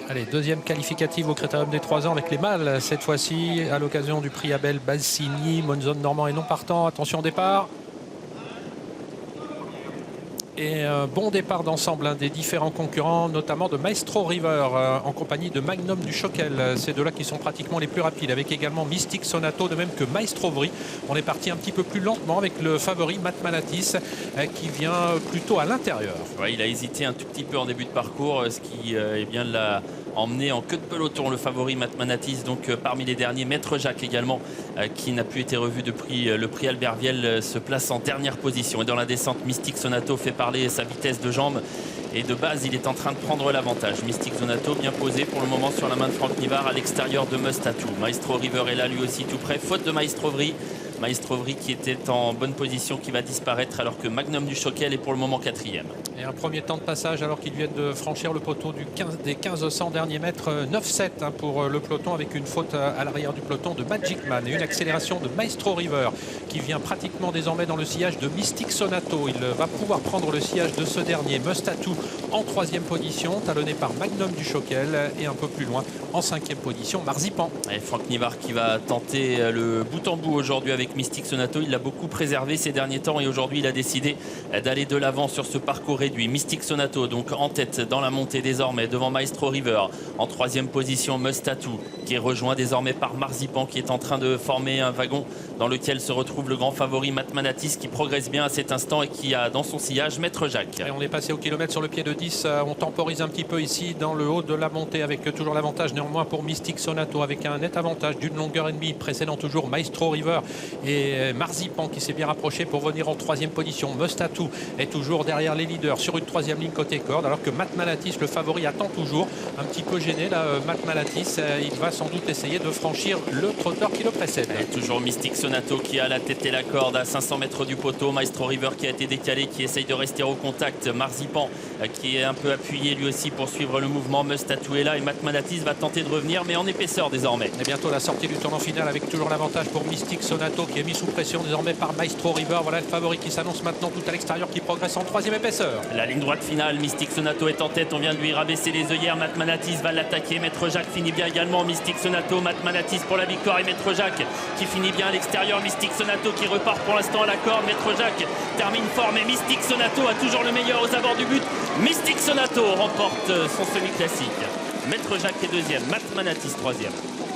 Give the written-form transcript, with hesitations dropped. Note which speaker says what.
Speaker 1: Allez, deuxième qualificative au Critérium des 3 ans avec les mâles, cette fois-ci, à l'occasion du prix Abel Bassigny. Monzon Normand est non partant. Attention au départ. Et un bon départ d'ensemble des différents concurrents, notamment de Maestro River en compagnie de Magnum du Choquel. Ces deux-là qui sont pratiquement les plus rapides, avec également Mystic Sonato, de même que Maestro Vry. On est parti un petit peu plus lentement avec le favori Matmanatis qui vient plutôt à l'intérieur.
Speaker 2: Ouais, il a hésité un tout petit peu en début de parcours, ce qui l'a emmené en queue de peloton, le favori Matmanatis. Donc parmi les derniers, Maître Jacques également, qui n'a plus été revu depuis le prix Albert Viel, se place en dernière position. Et dans la descente, Mystic Sonato fait parler sa vitesse de jambe. Et de base, il est en train de prendre l'avantage. Mystic Sonato bien posé pour le moment sur la main de Franck Nivard à l'extérieur de Mustatou. Maestro River est là lui aussi tout près, faute de Maestro Vry. Maestro Vry qui était en bonne position, qui va disparaître, alors que Magnum du Choquel est pour le moment 4e.
Speaker 1: Et un premier temps de passage alors qu'ils viennent de franchir le poteau des 1500 derniers mètres, 9,7 pour le peloton, avec une faute à l'arrière du peloton de Magic Man et une accélération de Maestro River qui vient pratiquement désormais dans le sillage de Mystic Sonato. Il va pouvoir prendre le sillage de ce dernier. Mustatou en 3e position, talonné par Magnum du Choquel, et un peu plus loin en 5e position Marzipan.
Speaker 2: Et Franck Nivard qui va tenter le bout en bout aujourd'hui avec Mystic Sonato. Il l'a beaucoup préservé ces derniers temps et aujourd'hui il a décidé d'aller de l'avant sur ce parcours réduit. Mystic Sonato donc en tête dans la montée désormais devant Maestro River. En 3e position Mustatou qui est rejoint désormais par Marzipan, qui est en train de former un wagon dans lequel se retrouve le grand favori Matmanatis, qui progresse bien à cet instant et qui a dans son sillage Maître Jacques.
Speaker 1: Et on est passé au kilomètre sur le pied de 10. On temporise un petit peu ici dans le haut de la montée, avec toujours l'avantage néanmoins pour Mystic Sonato, avec un net avantage d'une longueur et demie, précédant toujours Maestro River et Marzipan qui s'est bien rapproché pour venir en 3e position. Mustatou est toujours derrière les leaders sur une 3e ligne côté corde, alors que Matmanatis, le favori, attend toujours, un petit peu gêné là. Matmanatis, il va sans doute essayer de franchir le trotteur qui le précède.
Speaker 2: Et toujours Mystic Sonato qui a la tête et la corde à 500 mètres du poteau. Maestro River qui a été décalé, qui essaye de rester au contact. Marzipan qui est un peu appuyé lui aussi pour suivre le mouvement. Mustatou est là et Matmanatis va tenter de revenir, mais en épaisseur désormais.
Speaker 1: Et bientôt la sortie du tournant final, avec toujours l'avantage pour Mystic Sonato qui est mis sous pression désormais par Maestro River. Voilà le favori qui s'annonce maintenant tout à l'extérieur, qui progresse en 3e épaisseur.
Speaker 2: La ligne droite finale, Mystic Sonato est en tête, on vient de lui rabaisser les œillères. Matmanatis va l'attaquer, Maître Jacques finit bien également. Mystic Sonato, Matmanatis pour la victoire et Maître Jacques qui finit bien à l'extérieur. Mystic Sonato qui repart pour l'instant à la corde. Maître Jacques termine fort, mais Mystic Sonato a toujours le meilleur aux abords du but. Mystic Sonato remporte son semi-classique. Maître Jacques est 2e, Matmanatis 3e.